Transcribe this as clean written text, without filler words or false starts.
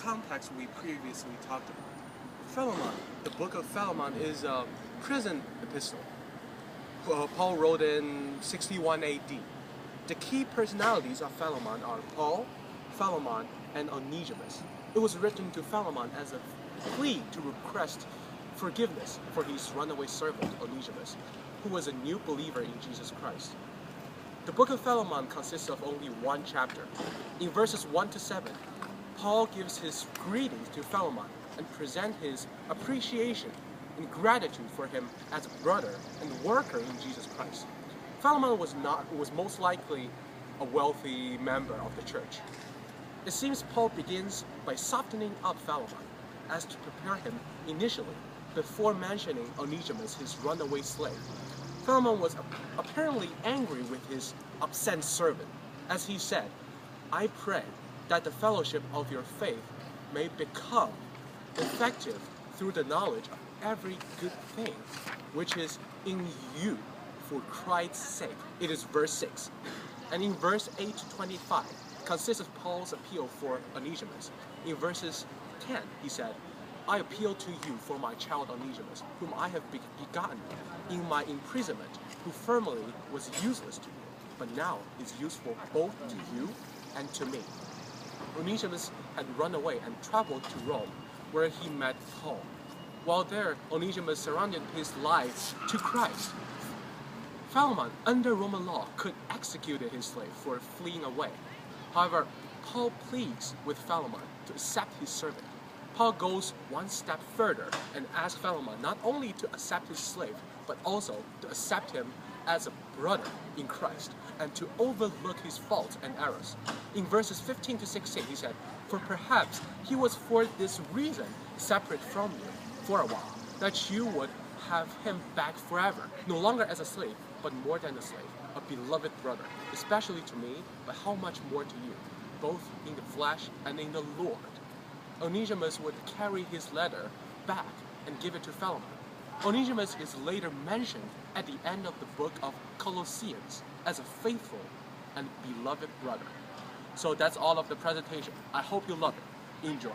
context we previously talked about. Philemon, the book of Philemon is a prison epistle. Paul wrote in 61 AD. The key personalities of Philemon are Paul, Philemon, and Onesimus. It was written to Philemon as a plea to request forgiveness for his runaway servant, Onesimus, who was a new believer in Jesus Christ. The book of Philemon consists of only one chapter. In verses 1 to 7, Paul gives his greetings to Philemon and presents his appreciation and gratitude for him as a brother and worker in Jesus Christ. Philemon was most likely a wealthy member of the church. It seems Paul begins by softening up Philemon as to prepare him initially before mentioning Onesimus, his runaway slave. Philemon was apparently angry with his absent servant, as he said, "I pray that the fellowship of your faith may become effective through the knowledge of every good thing, which is in you for Christ's sake." It is verse 6. And in verse 8 to 25 consists of Paul's appeal for Onesimus. In verses 10, he said, "I appeal to you for my child Onesimus, whom I have begotten in my imprisonment, who formerly was useless to you, but now is useful both to you and to me." Onesimus had run away and traveled to Rome, where he met Paul. While there, Onesimus surrendered his life to Christ. Philemon, under Roman law, could execute his slave for fleeing away. However, Paul pleads with Philemon to accept his servant. Paul goes one step further and asks Philemon not only to accept his slave, but also to accept him as a brother in Christ and to overlook his faults and errors. In verses 15 to 16, he said, "For perhaps he was for this reason separate from you for a while, that you would have him back forever, no longer as a slave, but more than a slave, a beloved brother, especially to me, but how much more to you, both in the flesh and in the Lord." Onesimus would carry his letter back and give it to Philemon. Onesimus is later mentioned at the end of the book of Colossians as a faithful and beloved brother. So that's all of the presentation. I hope you love it. Enjoy.